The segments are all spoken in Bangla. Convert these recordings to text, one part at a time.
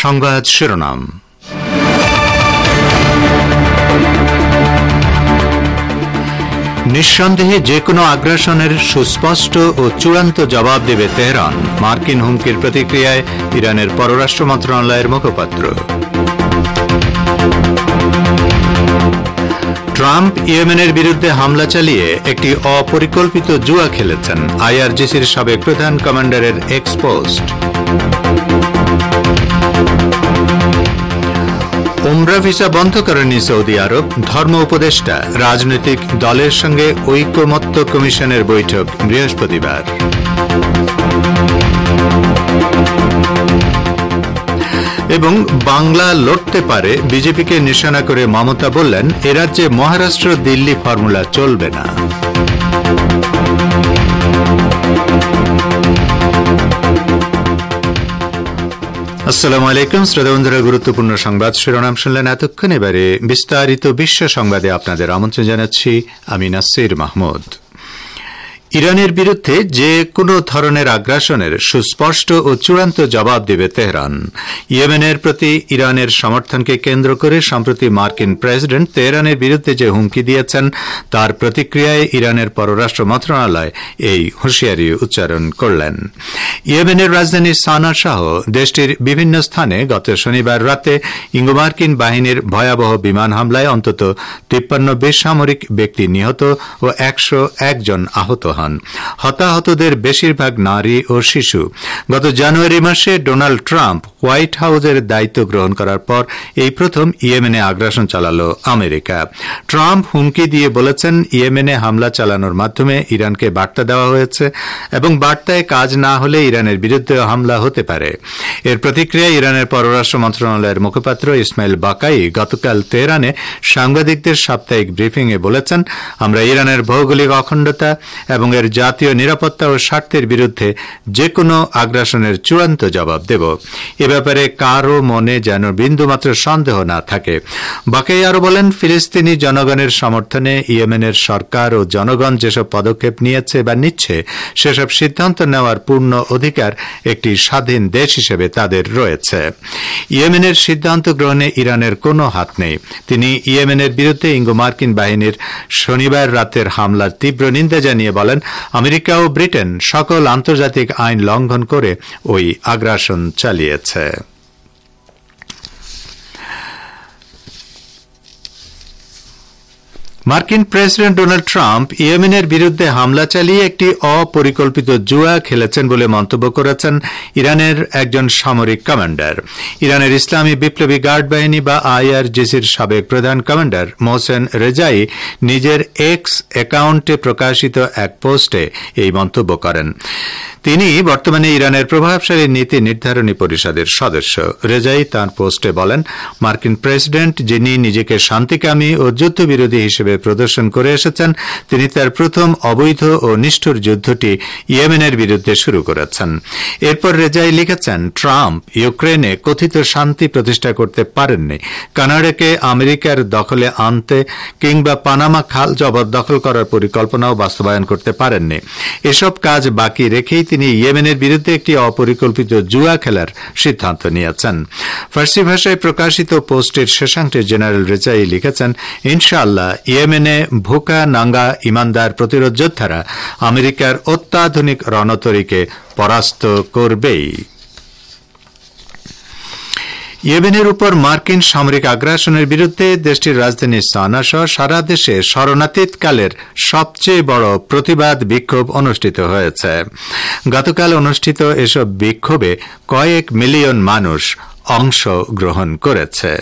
সংবাদ শিরোনাম। নিঃসন্দেহে যে কোনো আগ্রাসনের সুস্পষ্ট ও চূড়ান্ত জবাব দেবে তেহরান, মার্কিন হুমকির প্রতিক্রিয়ায় ইরানের পররাষ্ট্র মন্ত্রণালয়ের মুখপাত্র। ট্রাম্প ইয়েমেনের বিরুদ্ধে হামলা চালিয়ে একটি অপরিকল্পিত জুয়া খেলেছেন, আইআরজিসির সাবেক প্রধান কমান্ডারের এক্সপোস্ট। উমরা ভিসা বন্ধ করেনি সৌদি আরব, ধর্ম উপদেষ্টা। রাজনৈতিক দলের সঙ্গে ঐকমত্য কমিশনের বৈঠক বৃহস্পতিবার। এবং বাংলা লড়তে পারে, বিজেপিকে নিশানা করে মমতা বললেন, এ রাজ্যে মহারাষ্ট্র দিল্লি ফর্মুলা চলবে না। আসসালামু আলাইকুম শ্রোতা বন্ধুরা, গুরুত্বপূর্ণ সংবাদ শিরোনাম শুনলেন এতক্ষণ। এবারে বিস্তারিত বিশ্ব সংবাদে আপনাদের আমন্ত্রণ জানাচ্ছি আমি নাসির মাহমুদ। ইরানের বিরুদ্ধে যে কোনো ধরনের আগ্রাসনের সুস্পষ্ট ও চূড়ান্ত জবাব দেবে তেহরান। ইয়েমেনের প্রতি ইরানের সমর্থনকে কেন্দ্র করে সম্প্রতি মার্কিন প্রেসিডেন্ট তেহরানের বিরুদ্ধে যে হুমকি দিয়েছেন তার প্রতিক্রিয়ায় ইরানের পররাষ্ট্র মন্ত্রণালয় এই হুঁশিয়ারি উচ্চারণ করলেন। ইয়েমেনের রাজধানী সানা সহ দেশটির বিভিন্ন স্থানে গত শনিবার রাতে ইঙ্গো মার্কিন বাহিনীর ভয়াবহ বিমান হামলায় অন্তত 53 বেসামরিক ব্যক্তি নিহত ও 101 জন আহত হন। হতাহতদের বেশিরভাগ নারী ও শিশু। গত জানুয়ারি মাসে ডোনাল্ড ট্রাম্প হোয়াইট হাউসের দায়িত্ব গ্রহণ করার পর এই প্রথম ইয়েমেনে আগ্রাসন চালাল আমেরিকা। ট্রাম্প হুমকি দিয়ে বলেছেন, ইয়েমেনে হামলা চালানোর মাধ্যমে ইরানকে বার্তা দেওয়া হয়েছে এবং বার্তায় কাজ না হলে ইরানের বিরুদ্ধে হামলা হতে পারে। এর প্রতিক্রিয়ায় ইরানের পররাষ্ট্র মন্ত্রণালয়ের মুখপাত্র ইসমাইল বাকাই গতকাল তেহরানে সাংবাদিকদের সাপ্তাহিক ব্রিফিংয়ে বলেছেন, আমরা ইরানের ভৌগোলিক অখণ্ডতা এবং এর জাতীয় নিরাপত্তা ও স্বার্থের বিরুদ্ধে যে কোনো আগ্রাসনের চূড়ান্ত জবাব দেব। এ ব্যাপারে কারও মনে যেন বিন্দুমাত্র সন্দেহ না থাকে। বাকাই আরও বলেন, ফিলিস্তিনি জনগণের সমর্থনে ইয়েমেনের সরকার ও জনগণ যেসব পদক্ষেপ নিয়েছে বা নিচ্ছে সেসব সিদ্ধান্ত নেওয়ার পূর্ণ অধিকার একটি স্বাধীন দেশ হিসেবে তাদের রয়েছে। ইয়েমেনের সিদ্ধান্ত গ্রহণে ইরানের কোনো হাত নেই। তিনি ইয়েমেনের বিরুদ্ধে ইঙ্গো মার্কিন বাহিনীর শনিবার রাতের হামলার তীব্র নিন্দা জানিয়ে বলেন, আমেরিকা ও ব্রিটেন সকল আন্তর্জাতিক আইন লঙ্ঘন করে ওই আগ্রাসন চালিয়েছে। মার্কিন প্রেসিডেন্ট ডোনাল্ড ট্রাম্প ইয়েমেনের বিরুদ্ধে হামলা চালিয়ে একটি অপরিকল্পিত জুয়া খেলেছেন বলে মন্তব্য করেছেন ইরানের একজন সামরিক কমান্ডার। ইরানের ইসলামী বিপ্লবী গার্ড বাহিনী বা আইআরজিসির সাবেক প্রধান কমান্ডার মোহসেন রেজাই নিজের এক্স অ্যাকাউন্টে প্রকাশিত এক পোস্টে এই মন্তব্য করেন। তিনি বর্তমানে ইরানের প্রভাবশালী নীতি নির্ধারণী পরিষদের সদস্য। রেজাই তাঁর পোস্টে বলেন, মার্কিন প্রেসিডেন্ট যিনি নিজেকে শান্তিকামী ও যুদ্ধবিরোধী হিসেবে প্রদর্শন করে এসেছেন, তিনি তার প্রথম অবৈধ ও নিষ্ঠুর যুদ্ধটি ইয়েমেনের বিরুদ্ধে শুরু করেছেন। এরপর রেজাই লিখেছেন, ট্রাম্প ইউক্রেনে কথিত শান্তি প্রতিষ্ঠা করতে পারেননি, কানাডাকে আমেরিকার দখলে আনতে কিংবা পানামা খাল জবরদখল করার পরিকল্পনাও বাস্তবায়ন করতে পারেননি। এসব কাজ বাকি রেখেই তিনি ইয়েমেনের বিরুদ্ধে একটি অপরিকল্পিত জুয়া খেলার সিদ্ধান্ত নিয়েছেন। ফার্সি ভাষায় প্রকাশিত পোস্টের শেষাংশে জেনারেল রেজাই লিখেছেন, ইনশাআল্লাহ ইয়েমেনে ভুকা নাঙ্গা ইমানদার প্রতিরোধ যোদ্ধারা আমেরিকার অত্যাধুনিক রণতরীকে পরাস্ত করবেই। ইয়েমেনের উপর মার্কিন সামরিক আগ্রাসনের বিরুদ্ধে দেশটির রাজধানী সানা সহ সারা দেশে স্মরণাতীতকালের সবচেয়ে বড় প্রতিবাদ বিক্ষোভ অনুষ্ঠিত হয়েছে। গতকাল অনুষ্ঠিত এসব বিক্ষোভে কয়েক মিলিয়ন মানুষ অংশগ্রহণ করেছে।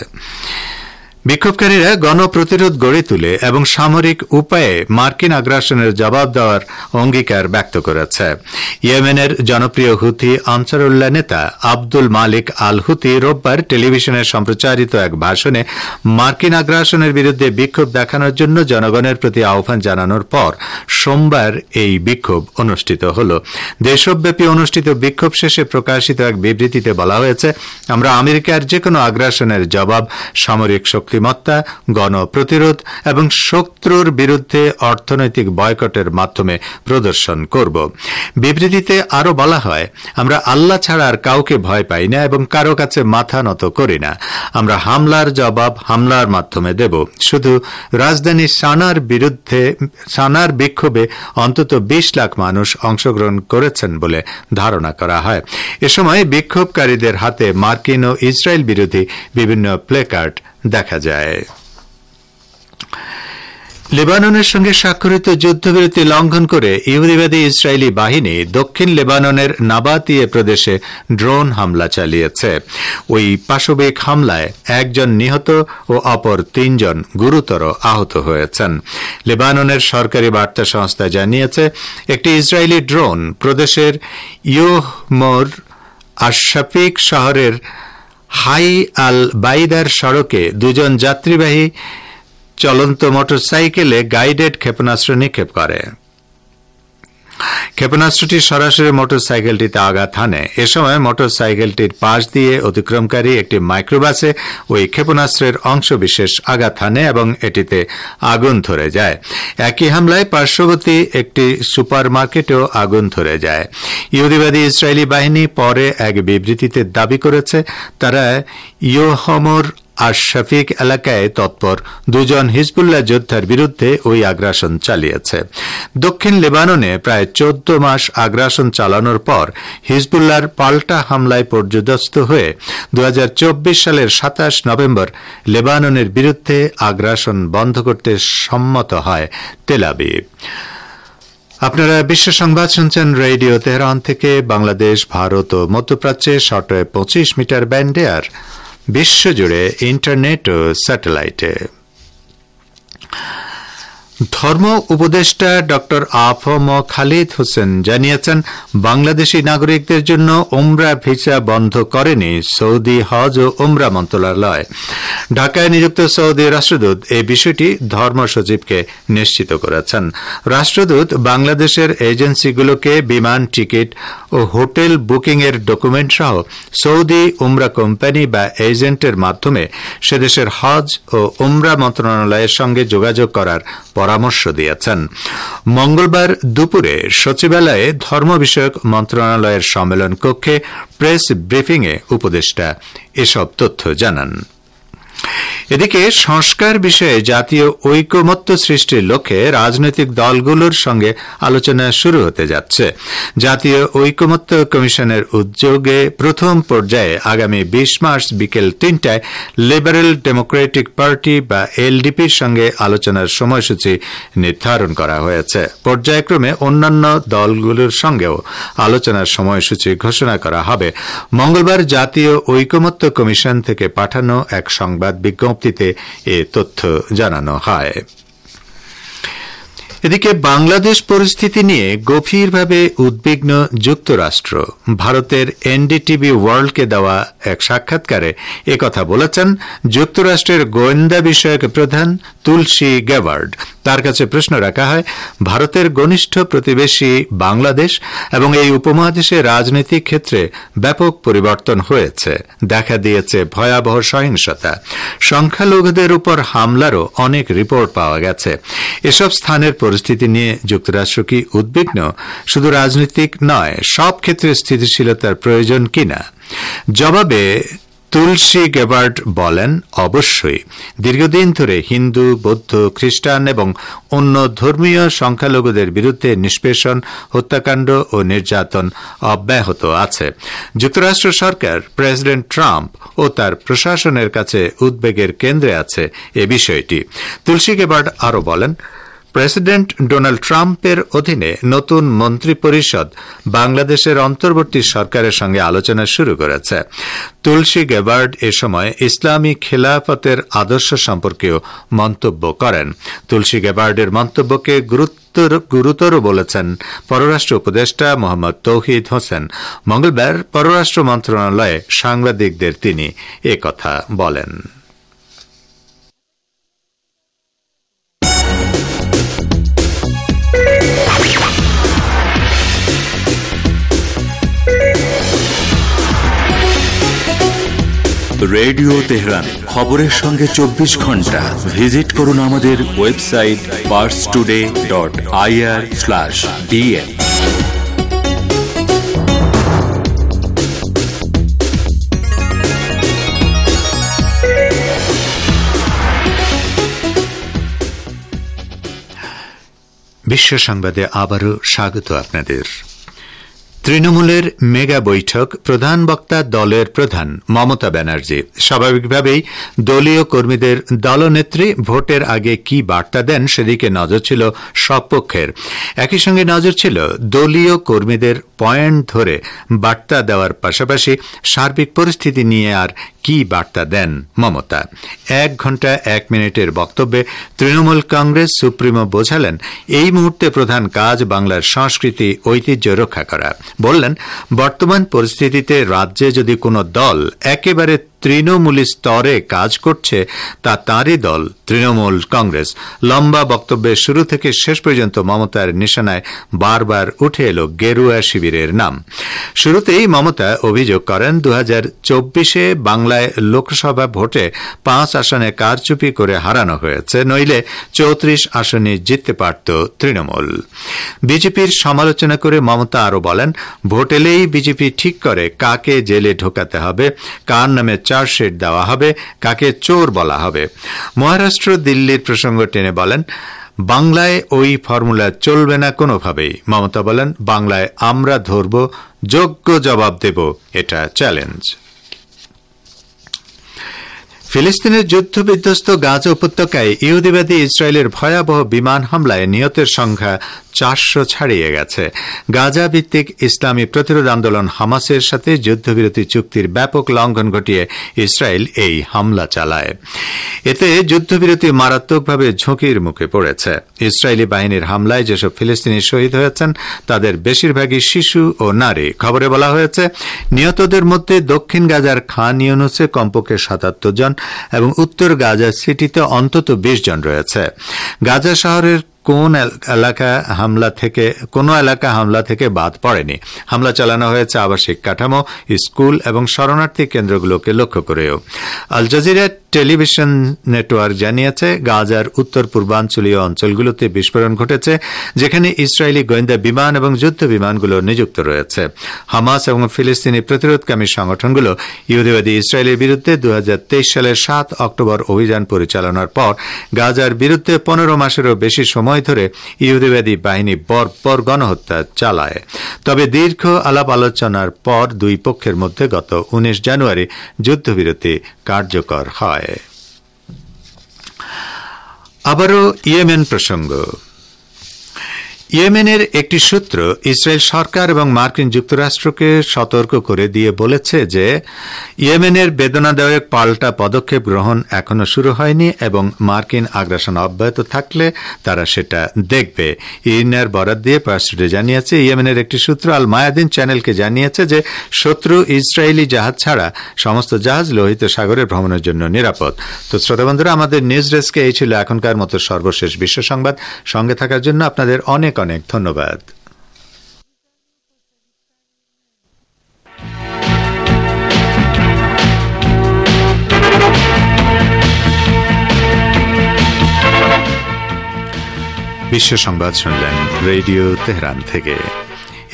বিক্ষোভকারীরা গণপ্রতিরোধ গড়ে তুলে এবং সামরিক উপায়ে মার্কিন আগ্রাসনের জবাব দেওয়ার অঙ্গীকার ব্যক্ত করেছে। ইয়েমেনের জনপ্রিয় হুথি আনসারুল্লাহ নেতা আব্দুল মালিক আল হুথি রোববার টেলিভিশনে সম্প্রচারিত এক ভাষণে মার্কিন আগ্রাসনের বিরুদ্ধে বিক্ষোভ দেখানোর জন্য জনগণের প্রতি আহ্বান জানানোর পর সোমবার এই বিক্ষোভ অনুষ্ঠিত হল। দেশব্যাপী অনুষ্ঠিত বিক্ষোভ শেষে প্রকাশিত এক বিবৃতিতে বলা হয়েছে, আমরা আমেরিকার যে কোনো আগ্রাসনের জবাব সামরিক শক্তি শক্তিমত্তা, গণপ্রতিরোধ এবং শত্রুর বিরুদ্ধে অর্থনৈতিক বয়কটের মাধ্যমে প্রদর্শন করব। বিবৃতিতে আরও বলা হয়, আমরা আল্লাহ ছাড়া আর কাউকে ভয় পাই না এবং কারো কাছে মাথা নত করি না। আমরা হামলার জবাব হামলার মাধ্যমে দেব। শুধু রাজধানী সানার বিক্ষোভে অন্তত 20 লাখ মানুষ অংশগ্রহণ করেছেন বলে ধারণা করা হয়। এ সময় বিক্ষোভকারীদের হাতে মার্কিন ও ইসরায়েল বিরোধী বিভিন্ন প্লেকার্ড দেখা যায়। লেবাননের সঙ্গে স্বাক্ষরিত যুদ্ধবিরতি লঙ্ঘন করে ইহুদিবাদী ইসরায়েলি বাহিনী দক্ষিণ লেবাননের নাবাতিয়ে প্রদেশে ড্রোন হামলা চালিয়েছে। ওই পাশবিক হামলায় 1 জন নিহত ও অপর 3 জন গুরুতর আহত হয়েছেন। লেবাননের সরকারি বার্তা সংস্থা জানিয়েছে, একটি ইসরায়েলি ড্রোন প্রদেশের ইয়োহমোর আশরাফিক শহরের হাই আল বাইদার সড়কে 2 জন যাত্রীবাহী চলন্ত মোটরসাইকেলে গাইডেড ক্ষেপণাস্ত্র নিক্ষেপ করে। ক্ষেপণাস্ত্রটি সরাসরি মোটরসাইকেলটিতে আঘাত হানে। এ সময় মোটরসাইকেলটির পাশ দিয়ে অতিক্রমকারী একটি মাইক্রোবাসে ওই ক্ষেপণাস্ত্রের অংশবিশেষ আঘাত হানে এবং এটিতে আগুন ধরে যায়। একই হামলায় পার্শ্ববর্তী একটি সুপারমার্কেটেও আগুন ধরে যায়। ইহুদিবাদী ইসরায়েলি বাহিনী পরে এক বিবৃতিতে দাবি করেছে, তারা ইয়োহমোর আশরাফিক এলাকায় তৎপর 2 জন হিজবুল্লাহ যোদ্ধার বিরুদ্ধে ওই আগ্রাসন চালিয়েছে। দক্ষিণ লেবাননে প্রায় 14 মাস আগ্রাসন চালানোর পর হিজবুল্লাহর পাল্টা হামলায় পর্যদস্ত হয়ে 2024 সালের 27 নভেম্বর লেবাননের বিরুদ্ধে আগ্রাসন বন্ধ করতে সম্মত হয় তেল আবিব। আপনারা বিশ্ব সংবাদ শুনছেন রেডিও তেহরান থেকে। বাংলাদেশ, ভারত ও মধ্যপ্রাচ্যে শর্টওয়েভ 25 মিটার ব্যান্ডে আর বিশ্বজুড়ে ইন্টারনেট ও স্যাটেলাইটে। ধর্ম উপদেষ্টা ডক্টর আফম খালিদ হোসেন জানিয়েছেন, বাংলাদেশি নাগরিকদের জন্য উমরা ভিসা বন্ধ করেনি সৌদি হজ ও উমরা মন্ত্রণালয়। ঢাকায় নিযুক্ত সৌদি রাষ্ট্রদূত এই বিষয়টি ধর্ম সচিবকে নিশ্চিত করেছেন। রাষ্ট্রদূত বাংলাদেশের এজেন্সিগুলোকে বিমান টিকিট ও হোটেল বুকিংয়ের ডকুমেন্ট সহ সৌদি উমরা কোম্পানি বা এজেন্টের মাধ্যমে সেদেশের হজ ও উমরা মন্ত্রণালয়ের সঙ্গে যোগাযোগ করার পরামর্শ দিয়েছেন। মঙ্গলবার দুপুরে সচিবালয়ে ধর্ম বিষয়ক মন্ত্রণালয়ের সম্মেলন কক্ষে প্রেস ব্রিফিংয়ে উপদেষ্টা এসব তথ্য জানান। এদিকে সংস্কার বিষয়ে জাতীয় ঐকমত্য সৃষ্টির লক্ষ্যে রাজনৈতিক দলগুলোর সঙ্গে আলোচনা শুরু হতে যাচ্ছে। জাতীয় ঐকমত্য কমিশনের উদ্যোগে প্রথম পর্যায়ে আগামী 20 মার্চ বিকেল 3টায় লিবারেল ডেমোক্রেটিক পার্টি বা এলডিপির সঙ্গে আলোচনার সময়সূচি নির্ধারণ করা হয়েছে। পর্যায়ক্রমে অন্যান্য দলগুলোর সঙ্গেও আলোচনার সময়সূচি ঘোষণা করা হবে। মঙ্গলবার জাতীয় ঐকমত্য কমিশন থেকে পাঠানো এক সংবাদ বিজ্ঞপ্তিতে এ তথ্য জানানো হয়। এদিকে বাংলাদেশ পরিস্থিতি নিয়ে গভীরভাবে উদ্বিগ্ন যুক্তরাষ্ট্র। ভারতের এনডিটিভি ওয়ার্ল্ডকে দেওয়া এক সাক্ষাৎকারে একথা বলেছেন যুক্তরাষ্ট্রের গোয়েন্দা বিষয়ক প্রধান তুলসী গ্যাবার্ড। তার কাছে প্রশ্ন রাখা হয়, ভারতের ঘনিষ্ঠ প্রতিবেশী বাংলাদেশ এবং এই উপমহাদেশে রাজনৈতিক ক্ষেত্রে ব্যাপক পরিবর্তন হয়েছে। দেখা দিয়েছে ভয়াবহ সহিংসতা, সংখ্যালঘুদের উপর হামলারও অনেক রিপোর্ট পাওয়া গেছে। এসব স্থানের পরিস্থিতি নিয়ে যুক্তরাষ্ট্র কি উদ্বিগ্ন? শুধু রাজনৈতিক নয়, সব ক্ষেত্রে স্থিতিশীলতার প্রয়োজন কিনা? জবাবে তুলসী গ্যাবার্ড বলেন, অবশ্যই। দীর্ঘদিন ধরে হিন্দু, বৌদ্ধ, খ্রিস্টান এবং অন্য ধর্মীয় সংখ্যালঘুদের বিরুদ্ধে নিষ্পেষণ, হত্যাকাণ্ড ও নির্যাতন অব্যাহত আছে। যুক্তরাষ্ট্র সরকার, প্রেসিডেন্ট ট্রাম্প ও তার প্রশাসনের কাছে উদ্বেগের কেন্দ্রে আছে এ বিষয়টি। তুলসী গ্যাবার্ড আরও বলেন, প্রেসিডেন্ট ডোনাল্ড ট্রাম্পের অধীনে নতুন মন্ত্রিপরিষদ বাংলাদেশের অন্তর্বর্তী সরকারের সঙ্গে আলোচনা শুরু করেছে। তুলসী গ্যাবার্ড এ সময় ইসলামী খেলাফতের আদর্শ সম্পর্কেও মন্তব্য করেন। তুলসী গ্যাবার্ডের মন্তব্যকে গুরুতর বলেছেন পররাষ্ট্র উপদেষ্টা মোহাম্মদ তৌহিদ হোসেন। মঙ্গলবার পররাষ্ট্র মন্ত্রণালয়ে সাংবাদিকদের তিনি একথা বলেন। রেডিও তেহরান, খবরের সঙ্গে 24 ঘন্টা। ভিজিট করুন আমাদের ওয়েবসাইট parstoday.ir/dn। বিশ্ব সংবাদে আবারও স্বাগত আপনাদের। তৃণমূলের মেগা বৈঠক, প্রধান বক্তা দলের প্রধান মমতা ব্যানার্জি। স্বাভাবিকভাবেই দলীয় কর্মীদের দলনেত্রী ভোটের আগে কি বার্তা দেন সেদিকে নজর ছিল সব পক্ষের। একই সঙ্গে নজর ছিল দলীয় কর্মীদের পয়েন্ট ধরে বার্তা দেওয়ার পাশাপাশি সার্বিক পরিস্থিতি নিয়ে আর কি বার্তা দেন মমতা। 1 ঘণ্টা 1 মিনিটের বক্তব্যে তৃণমূল কংগ্রেস সুপ্রিমো বোঝালেন, এই মুহূর্তে প্রধান কাজ বাংলার সংস্কৃতি ঐতিহ্য রক্ষা করা। বললেন, বর্তমান পরিস্থিতিতে রাজ্যে যদি কোনো দল একেবারে তৃণমূলী স্তরে কাজ করছে তা তাঁরই দল তৃণমূল কংগ্রেস। লম্বা বক্তব্যের শুরু থেকে শেষ পর্যন্ত মমতার নিশানায় বারবার উঠে এলো গেরুয়া শিবিরের নাম। শুরুতেই মমতা অভিযোগ করেন, 2024-এ বাংলায় লোকসভা ভোটে 5 আসনে কারচুপি করে হারানো হয়েছে, নইলে 34 আসনে জিততে পারত তৃণমূল। বিজেপির সমালোচনা করে মমতা আরও বলেন, ভোট এলেই বিজেপি ঠিক করে কাকে জেলে ঢোকাতে হবে, কার নামে চার্জশিট দেওয়া হবে, কাকে চোর বলা হবে। মহারাষ্ট্র দিল্লির প্রসঙ্গ টেনে বলেন, বাংলায় ওই ফর্মুলা চলবে না কোনোভাবেই। মমতা বলেন, বাংলায় আমরা ধরব, যোগ্য জবাব দেব, এটা চ্যালেঞ্জ। ফিলিস্তিনের যুদ্ধবিধ্বস্ত গাজা উপত্যকায় ইহুদিবাদী ইসরায়েলের ভয়াবহ বিমান হামলায় নিহতের সংখ্যা 400 ছাড়িয়ে গেছে। গাজা ভিত্তিক ইসলামী প্রতিরোধ আন্দোলন হামাসের সাথে যুদ্ধবিরতি চুক্তির ব্যাপক লঙ্ঘন ঘটিয়ে ইসরায়েল এই হামলা চালায়। এতে যুদ্ধবিরতি মারাত্মকভাবে ঝুঁকির মুখে পড়েছে। ইসরায়েলি বাহিনীর হামলায় যেসব ফিলিস্তিনি শহীদ হয়েছেন তাদের বেশিরভাগই শিশু ও নারী। খবরে বলা হয়েছে, নিহতদের মধ্যে দক্ষিণ গাজার খান ইউনুসে কমপক্ষে 77 জন এবং উত্তর গাজা সিটিতে অন্তত 20 জন রয়েছে। গাজা শহরের কোন এলাকা হামলা থেকে বাদ পড়েনি। হামলা চালানো হয়েছে আবাসিক কাঠামো, স্কুল এবং শরণার্থী কেন্দ্রগুলোকে লক্ষ্য করেও। আল জাজিরা টেলিভিশন নেটওয়ার্ক জানিয়েছে, গাজার উত্তর পূর্বাঞ্চলীয় অঞ্চলগুলোতে বিস্ফোরণ ঘটেছে, যেখানে ইসরায়েলি গোয়েন্দা বিমান এবং যুদ্ধ বিমানগুলো নিযুক্ত রয়েছে। হামাস এবং ফিলিস্তিনি প্রতিরোধকামী সংগঠনগুলো ইহুদিবাদী ইসরায়েলের বিরুদ্ধে 2023 সালের 7 অক্টোবর অভিযান পরিচালনার পর গাজার বিরুদ্ধে 15 মাসেরও বেশি সময় ধরে ইহুদিবাদী বাহিনী বর্বর গণহত্যা চালায়। তবে দীর্ঘ আলাপ আলোচনার পর দুই পক্ষের মধ্যে গত 19 জানুয়ারি যুদ্ধবিরতি কার্যকর হয়। আবারও ইয়েমেন প্রসঙ্গ। ইয়েমেনের একটি সূত্র ইসরায়েল সরকার এবং মার্কিন যুক্তরাষ্ট্রকে সতর্ক করে দিয়ে বলেছে যে ইয়েমেনের বেদনাদায়ক পাল্টা পদক্ষেপ গ্রহণ এখনো শুরু হয়নি এবং মার্কিন আগ্রাসন অব্যাহত থাকলে তারা সেটা দেখবে। ইরনার বরাত দিয়ে পার্সিডে জানিয়েছে, ইয়েমেনের একটি সূত্র আল মায়াদিন চ্যানেলকে জানিয়েছে যে শত্রু ইসরায়েলি জাহাজ ছাড়া সমস্ত জাহাজ লোহিত সাগরে ভ্রমণের জন্য নিরাপদ। তো শ্রোতাবন্ধুরা, আমাদের নিউজ ডেস্কে এই ছিল এখনকার মতো সর্বশেষ বিশ্ব সংবাদ। সঙ্গে থাকার জন্য আপনাদের অনেক অনেক ধন্যবাদ। বিশ্ব সংবাদ শুনলেন রেডিও তেহরান থেকে।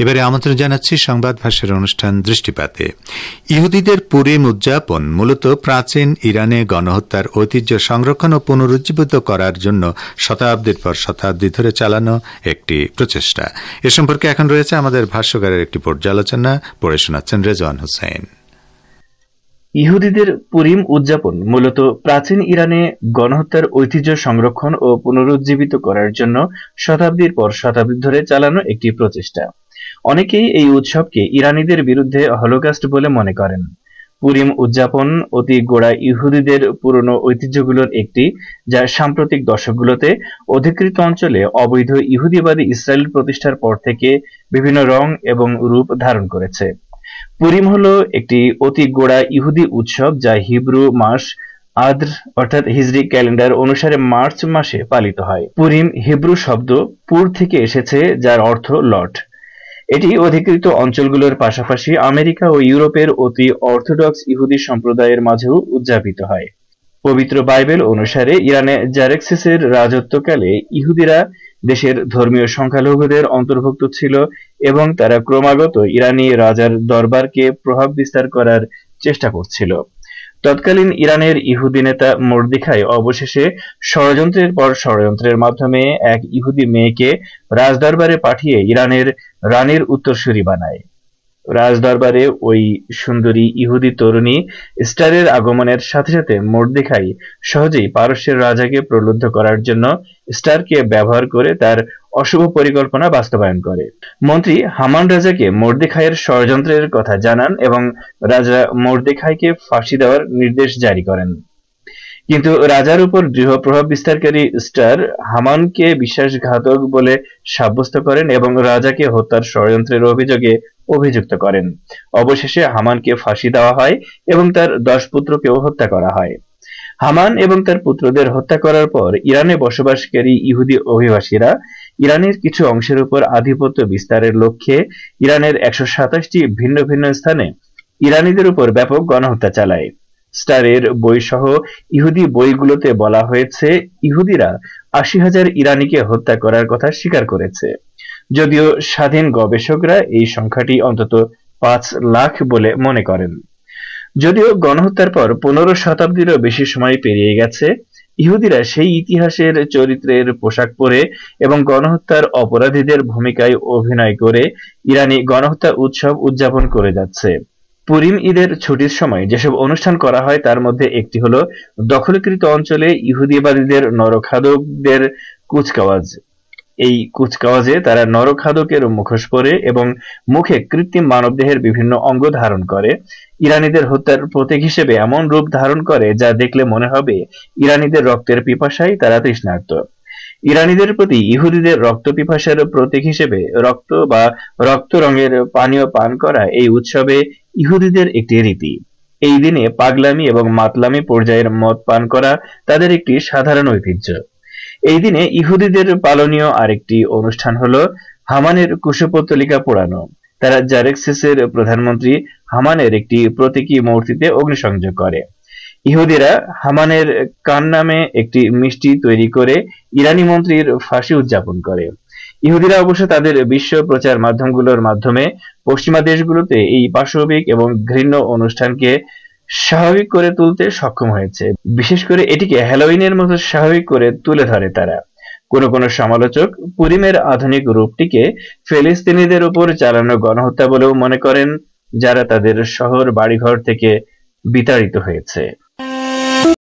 এবারে আমন্ত্রণ জানাচ্ছি সংবাদ ভাষার অনুষ্ঠান দৃষ্টিপাতে। ইহুদিদের পুরিম উদযাপন মূলত প্রাচীন ইরানে গণহত্যার ঐতিহ্য সংরক্ষণ ও পুনরুজ্জীবিত করার জন্য শতাব্দীর পর শতাব্দী ধরে চালানো একটি প্রচেষ্টা। এ সম্পর্কে এখন রয়েছে আমাদের ভাষ্যকারের একটি পর্যালোচনা, পড়ে শোনাচ্ছেন রেজওয়ান হোসেন। ইহুদিদের পুরিম উদযাপন মূলত প্রাচীন ইরানে গণহত্যার ঐতিহ্য সংরক্ষণ ও পুনরুজ্জীবিত করার জন্য শতাব্দীর পর শতাব্দী ধরে চালানো একটি প্রচেষ্টা। অনেকেই এই উৎসবকে ইরানিদের বিরুদ্ধে হলোকাস্ট বলে মনে করেন। পুরিম উদযাপন অতি গোড়া ইহুদিদের পুরনো ঐতিহ্যগুলোর একটি, যা সাম্প্রতিক দশকগুলোতে অধিকৃত অঞ্চলে অবৈধ ইহুদিবাদী ইসরায়েল প্রতিষ্ঠার পর থেকে বিভিন্ন রং এবং রূপ ধারণ করেছে। পুরিম হলো একটি অতি গোড়া ইহুদি উৎসব যা হিব্রু মাস আদ্র অর্থাৎ হিজরি ক্যালেন্ডার অনুসারে মার্চ মাসে পালিত হয়। পুরিম হিব্রু শব্দ পুর থেকে এসেছে, যার অর্থ লট। এটি অধিকৃত অঞ্চলগুলোর পাশাপাশি আমেরিকা ও ইউরোপের অতি অর্থোডক্স ইহুদি সম্প্রদায়ের মাঝেও উদযাপিত হয়। পবিত্র বাইবেল অনুসারে ইরানে জারেক্সিসের রাজত্বকালে ইহুদিরা দেশের ধর্মীয় সংখ্যালঘুদের অন্তর্ভুক্ত ছিল এবং তারা ক্রমাগত ইরানি রাজার দরবারকে প্রভাব বিস্তার করার চেষ্টা করছিল। তৎকালীন ইরানের ইহুদি নেতা মর্দিখাই অবশেষে ষড়যন্ত্রের পর ষড়যন্ত্রের মাধ্যমে এক ইহুদি মেয়েকে রাজদরবারে পাঠিয়ে ইরানের রানীর উত্তরসূরি বানায়। রাজদরবারে ওই সুন্দরী ইহুদি তরুণী স্টারের আগমনের সাথে সাথে মর্দিখাই সহজেই পারস্যের রাজাকে প্রলুব্ধ করার জন্য স্টারকে ব্যবহার করে তার অশুভ পরিকল্পনা বাস্তবায়ন করে। মন্ত্রী হামান রাজাকে মর্দিখাইয়ের ষড়যন্ত্রের কথা জানান এবং রাজা মর্দিখাইকে ফাঁসি দেওয়ার নির্দেশ জারি করেন। কিন্তু রাজার উপর দৃঢ় প্রভাব বিস্তারকারী স্টার হামানকে বিশ্বাসঘাতক বলে সাব্যস্ত করেন এবং রাজাকে হত্যার ষড়যন্ত্রের অভিযোগে অভিযুক্ত করেন। অবশেষে হামানকে ফাঁসি দেওয়া হয় এবং তার 10 পুত্রকেও হত্যা করা হয়। হামান এবং তার পুত্রদের হত্যা করার পর ইরানে বসবাসকারী ইহুদি অভিবাসীরা ইরানের কিছু অংশের উপর আধিপত্য বিস্তারের লক্ষ্যে ইরানের 127টি ভিন্ন ভিন্ন স্থানে ইরানিদের উপর ব্যাপক গণহত্যা চালায়। স্টারের বইসহ ইহুদি বইগুলোতে বলা হয়েছে ইহুদিরা 80,000 ইরানিকে হত্যা করার কথা স্বীকার করেছে, যদিও স্বাধীন গবেষকরা এই সংখ্যাটি অন্তত 5 লাখ বলে মনে করেন। যদিও গণহত্যার পর 15 শতাব্দীরও বেশি সময় পেরিয়ে গেছে, ইহুদিরা সেই ইতিহাসের চরিত্রের পোশাক পরে এবং গণহত্যার অপরাধীদের ভূমিকায় অভিনয় করে ইরানি গণহত্যা উৎসব উদযাপন করে যাচ্ছে। পুরিম ঈদের ছুটির সময় যেসব অনুষ্ঠান করা হয় তার মধ্যে একটি হলো দখলকৃত অঞ্চলে ইহুদিবাদীদের নরখাদকদের কুচকাওয়াজ। এই কুচকাওয়াজে তারা নরখাদকের মুখোশ পরে এবং মুখে কৃত্রিম মানবদেহের বিভিন্ন অঙ্গ ধারণ করে ইরানিদের হত্যার প্রতীক হিসেবে এমন রূপ ধারণ করে যা দেখলে মনে হবে ইরানিদের রক্তের পিপাসায় তারা তৃষ্ণার্ত। ইরানিদের প্রতি ইহুদিদের রক্ত পিপাসার প্রতীক হিসেবে রক্ত বা রক্ত রঙের পানীয় পান করা এই উৎসবে ইহুদিদের একটি রীতি। এই দিনে পাগলামি এবং মাতলামি পর্যায়ের মদ পান করা তাদের একটি সাধারণ ঐতিহ্য। এই দিনে ইহুদিদের পালনীয় আরেকটি অনুষ্ঠান হলো হামানের কুশপুত্তলিকা পোড়ানো। তারা জারেক্সিসের প্রধানমন্ত্রী হামানের একটি প্রতীকী মূর্তিতে অগ্নিসংযোগ করে। ইহুদিরা হামানের কান নামে একটি মিষ্টি তৈরি করে ইরানি মন্ত্রীর ফাঁসি উদযাপন করে। ইহুদিরা অবশ্য তাদের বিশ্ব প্রচার মাধ্যমগুলোর মাধ্যমে পশ্চিমা দেশগুলোতে এই পাশবিক এবং ঘৃণ্য অনুষ্ঠানকে স্বাভাবিক করে তুলতে সক্ষম হয়েছে। বিশেষ করে এটিকে হ্যালোউইনের মতো স্বাভাবিক করে তুলে ধরে তারা। কোনো কোনো সমালোচক পুরিমের আধুনিক রূপটিকে ফিলিস্তিনিদের উপর চালানো গণহত্যা বলেও মনে করেন, যারা তাদের শহর বাড়িঘর থেকে বিতাড়িত হয়েছে।